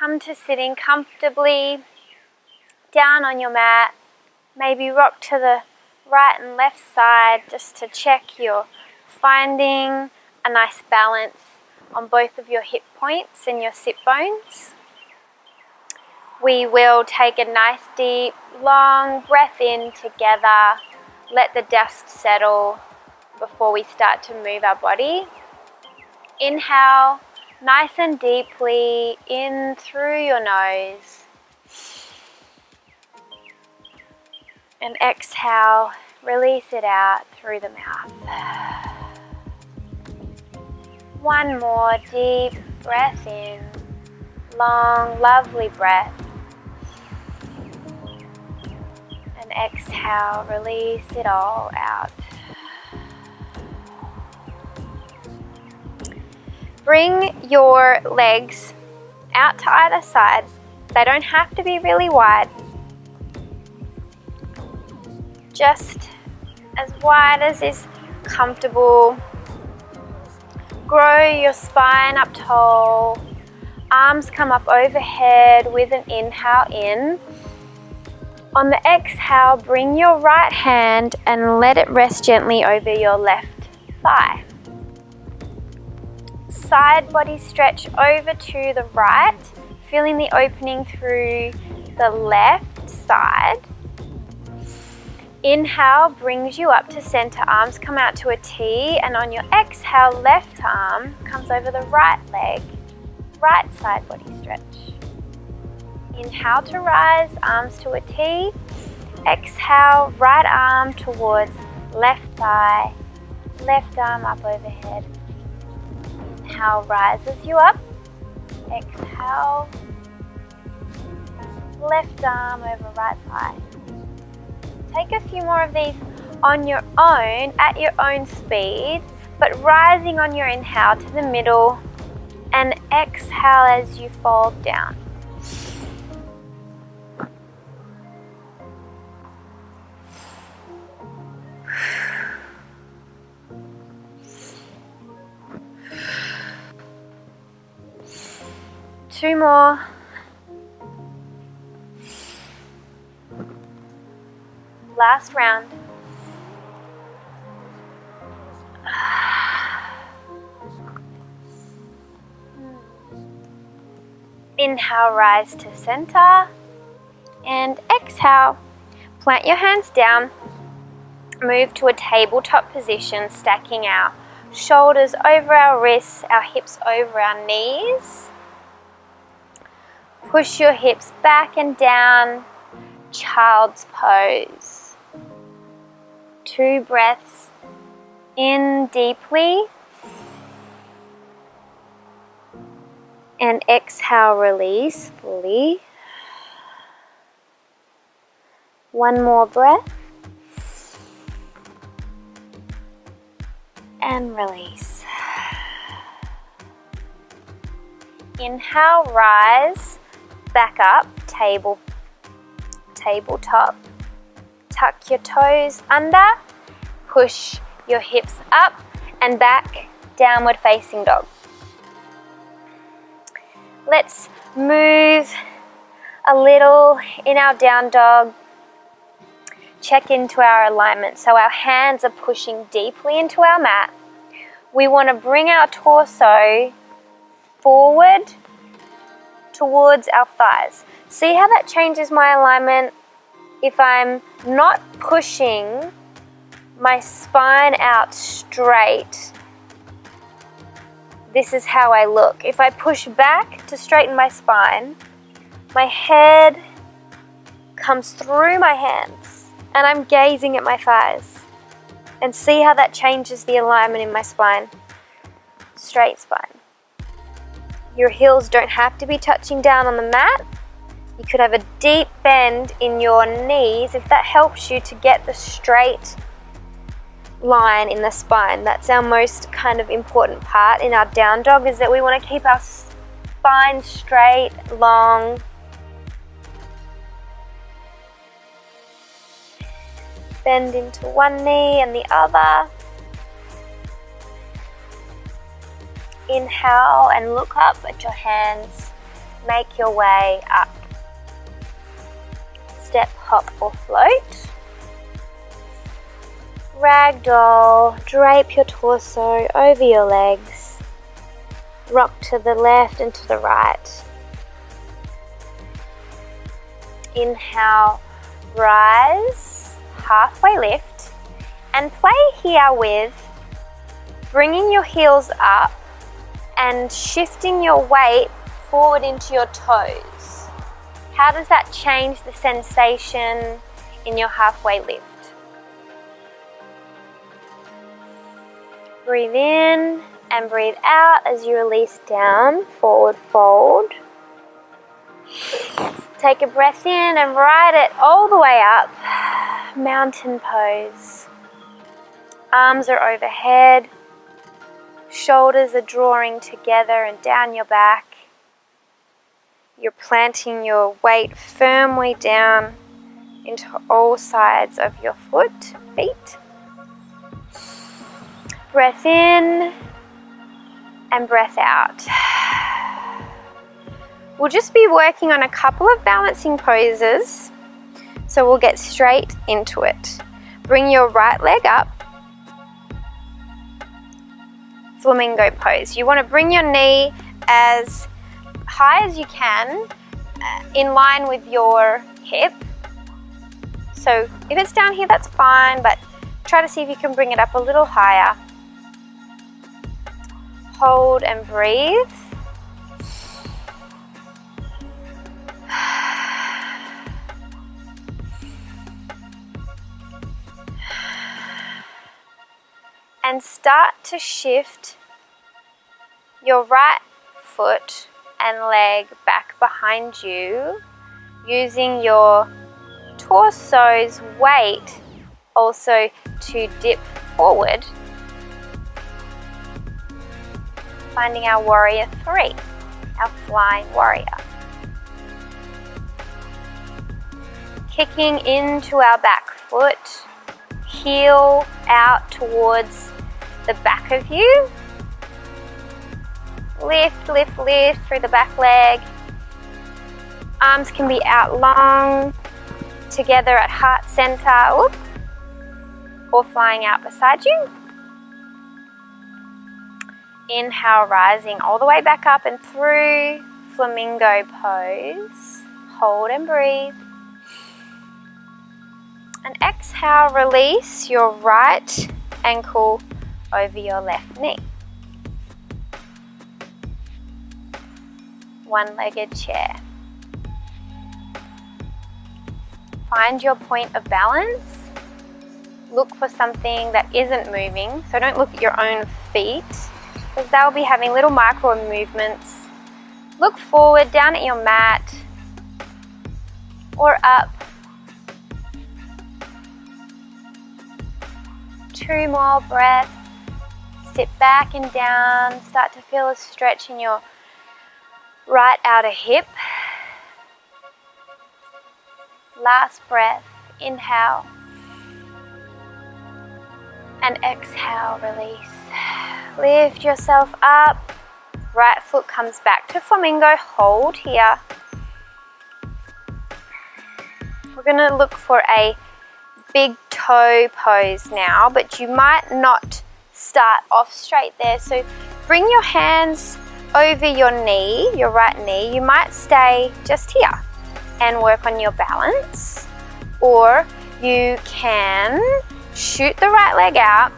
come to sitting comfortably down on your mat. Maybe rock to the right and left side just to check you're finding a nice balance on both of your hip points and your sit bones. We will take a nice deep, long breath in together. Let the dust settle before we start to move our body. Inhale nice and deeply in through your nose. And exhale, release it out through the mouth. One more deep breath in, long, lovely breath. And exhale, release it all out. Bring your legs out to either side. They don't have to be really wide. Just as wide as is comfortable. Grow your spine up tall. Arms come up overhead with an inhale in. On the exhale, bring your right hand and let it rest gently over your left thigh. Side body stretch over to the right, feeling the opening through the left side. Inhale brings you up to center, arms come out to a T, and on your exhale, left arm comes over the right leg, right side body stretch. Inhale to rise, arms to a T. Exhale, right arm towards left thigh, left arm up overhead. Inhale rises you up. Exhale, left arm over right thigh. Take a few more of these on your own, at your own speed, but rising on your inhale to the middle and exhale as you fold down. Two more. Last round. Inhale, rise to center. And exhale, plant your hands down. Move to a tabletop position, stacking our shoulders over our wrists, our hips over our knees. Push your hips back and down, child's pose. 2 breaths in deeply. And exhale, release fully. 1 more breath. And release. Inhale, rise, back up, tabletop. Tuck your toes under, push your hips up and back, downward facing dog. Let's move a little in our down dog. Check into our alignment. So our hands are pushing deeply into our mat. We want to bring our torso forward towards our thighs. See how that changes my alignment? If I'm not pushing my spine out straight, this is how I look. If I push back to straighten my spine, my head comes through my hands and I'm gazing at my thighs. And see how that changes the alignment in my spine. Straight spine. Your heels don't have to be touching down on the mat. You could have a deep bend in your knees if that helps you to get the straight line in the spine. That's our most kind of important part in our down dog, is that we want to keep our spine straight, long. Bend into one knee and the other. Inhale and look up at your hands. make your way up. Step, hop or float. Ragdoll, drape your torso over your legs. Rock to the left and to the right. Inhale, rise, halfway lift, and play here with bringing your heels up and shifting your weight forward into your toes. How does that change the sensation in your halfway lift? Breathe in and breathe out as you release down, forward fold. Take a breath in and ride it all the way up, mountain pose. Arms are overhead, shoulders are drawing together and down your back. You're planting your weight firmly down into all sides of your feet. Breath in and breath out. We'll just be working on a couple of balancing poses, so we'll get straight into it. Bring your right leg up, flamingo pose. You want to bring your knee as high as you can, in line with your hip. So if it's down here, that's fine, but try to see if you can bring it up a little higher. Hold and breathe. And start to shift your right foot and leg back behind you, using your torso's weight also to dip forward. Finding our warrior 3, our flying warrior. Kicking into our back foot, heel out towards the back of you. Lift, lift, lift through the back leg. Arms can be out long, together at heart center, or flying out beside you. Inhale, rising all the way back up and through, flamingo pose. Hold and breathe. And exhale, release your right ankle over your left knee. One-legged chair. Find your point of balance. Look for something that isn't moving, so don't look at your own feet, because they'll be having little micro movements. Look forward, down at your mat, or up. 2 more breaths. Sit back and down. Start to feel a stretch in your right outer hip. Last breath. Inhale. And exhale, release. Lift yourself up. Right foot comes back to flamingo. Hold here. We're going to look for a big toe pose now, but you might not start off straight there. So bring your hands over your knee, your right knee. You might stay just here and work on your balance, or you can shoot the right leg out,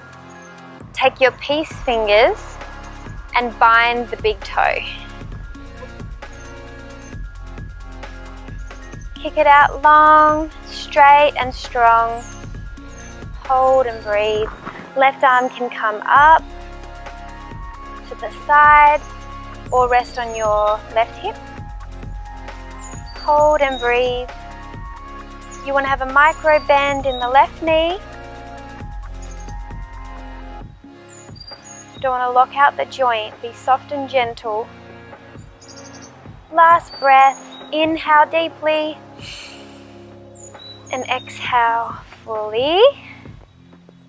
take your peace fingers and bind the big toe. Kick it out long, straight and strong. Hold and breathe. Left arm can come up to the side or rest on your left hip. Hold and breathe. You want to have a micro bend in the left knee. Don't want to lock out the joint. Be soft and gentle. Last breath. Inhale deeply and exhale fully.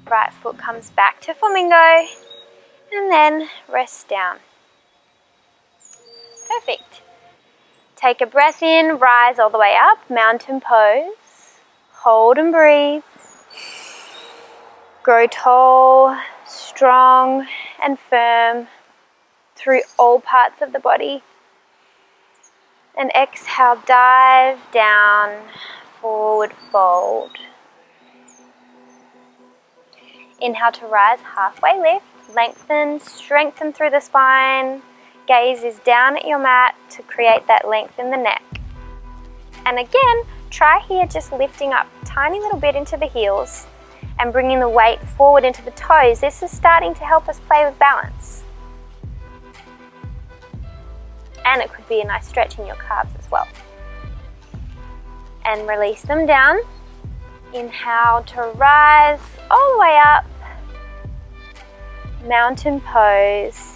Right foot comes back to flamingo and then rest down. Perfect. Take a breath in, rise all the way up, mountain pose. Hold and breathe. Grow tall, strong and firm through all parts of the body. And exhale, dive down, forward fold. Inhale to rise, halfway lift, lengthen, strengthen through the spine. Gaze is down at your mat to create that length in the neck. And again, try here just lifting up a tiny little bit into the heels and bringing the weight forward into the toes. This is starting to help us play with balance. And it could be a nice stretch in your calves as well. And release them down. Inhale to rise all the way up. Mountain pose.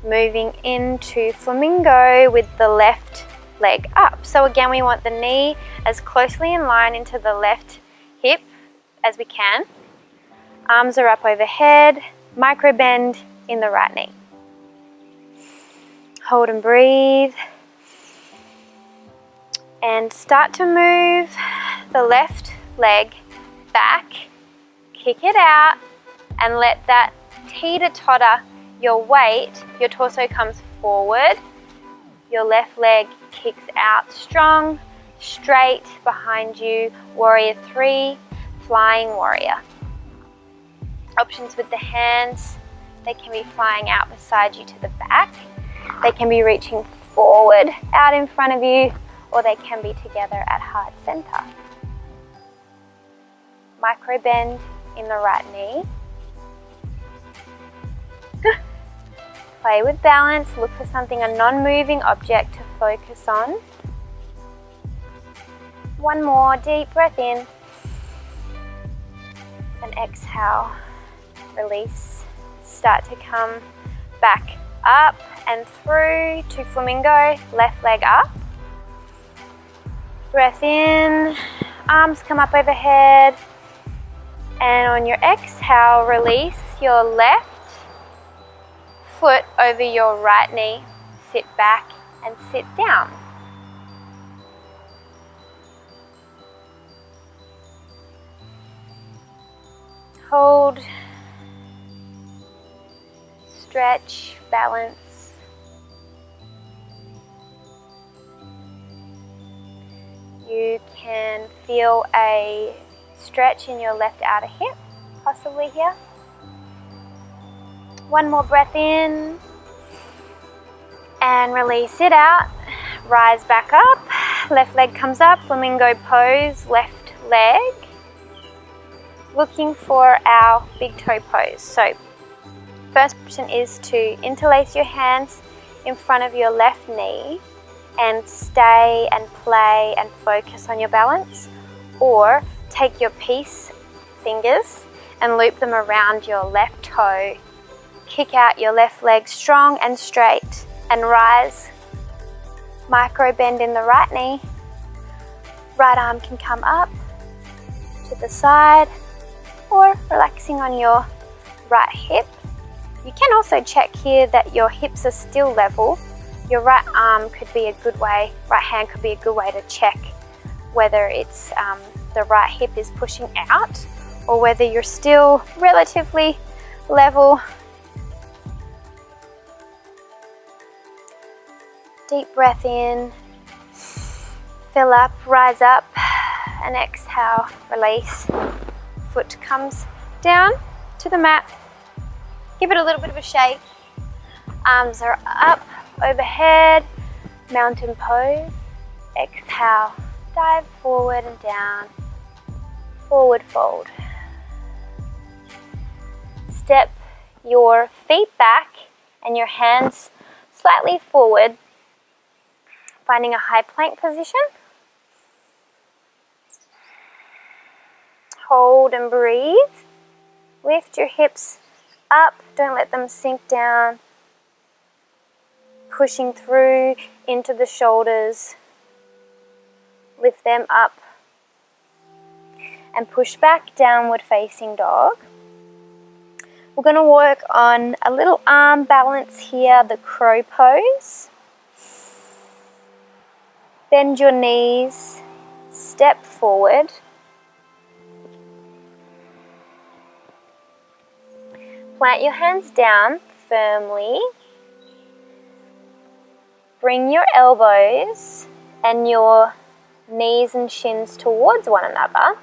Moving into flamingo with the left leg up. So again, we want the knee as closely in line into the left hip as we can. Arms are up overhead. Micro bend in the right knee. Hold and breathe. And start to move the left leg back, kick it out, and let that teeter-totter your weight. Your torso comes forward, your left leg kicks out strong, straight behind you, warrior 3, flying warrior. Options with the hands, they can be flying out beside you to the back, they can be reaching forward out in front of you, or they can be together at heart center. Micro bend in the right knee. Play with balance, look for something, a non-moving object to focus on. One more, deep breath in. And exhale, release. Start to come back up and through to flamingo, left leg up. Breath in, arms come up overhead. And on your exhale, release your left foot over your right knee. Sit back and sit down. Hold, stretch, balance. You can feel a stretch in your left outer hip, possibly here. One more breath in and release it out. Rise back up, left leg comes up, flamingo pose, left leg. Looking for our big toe pose. So first option is to interlace your hands in front of your left knee and stay and play and focus on your balance, or take your peace fingers and loop them around your left toe. Kick out your left leg strong and straight and rise. Micro bend in the right knee. Right arm can come up to the side or relaxing on your right hip. You can also check here that your hips are still level. Your right arm could be a good way, right hand could be a good way to check whether it's the right hip is pushing out or whether you're still relatively level. Deep breath in, fill up, rise up, and exhale, release. Foot comes down to the mat. Give it a little bit of a shake. Arms are up, overhead, mountain pose. Exhale, dive forward and down, forward fold. Step your feet back and your hands slightly forward, finding a high plank position. Hold and breathe. Lift your hips up, don't let them sink down. Pushing through into the shoulders. Lift them up. And push back, downward facing dog. We're going to work on a little arm balance here, the crow pose. Bend your knees, step forward. Plant your hands down firmly. Bring your elbows and your knees and shins towards one another.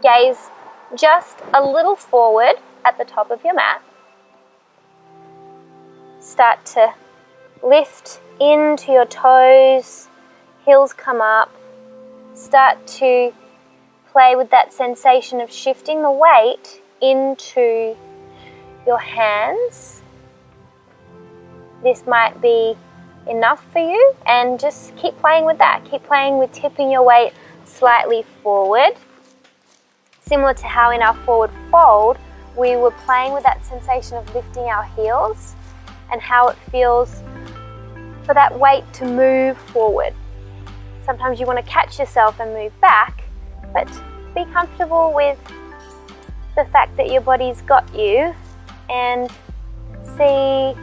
Gaze just a little forward at the top of your mat. Start to lift into your toes, heels come up. Start to play with that sensation of shifting the weight into your hands. This might be enough for you, and just keep playing with that. Keep playing with tipping your weight slightly forward. Similar to how in our forward fold, we were playing with that sensation of lifting our heels and how it feels for that weight to move forward. Sometimes you want to catch yourself and move back, but be comfortable with the fact that your body's got you, and see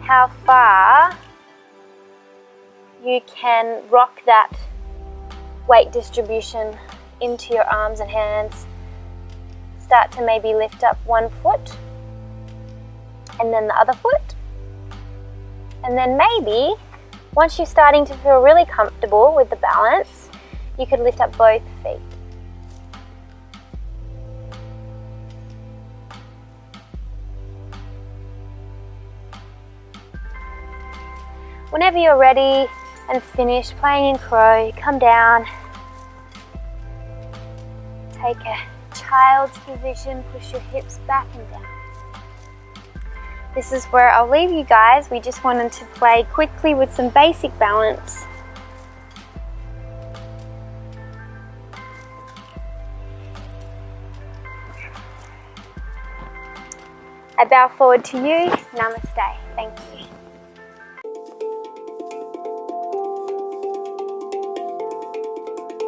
how far you can rock that weight distribution into your arms and hands. Start to maybe lift up one foot and then the other foot. And then maybe, once you're starting to feel really comfortable with the balance, you could lift up both feet. Whenever you're ready and finished playing in crow, come down. Take a child's position, push your hips back and down. This is where I'll leave you guys. We just wanted to play quickly with some basic balance. I bow forward to you. Namaste. Thank you.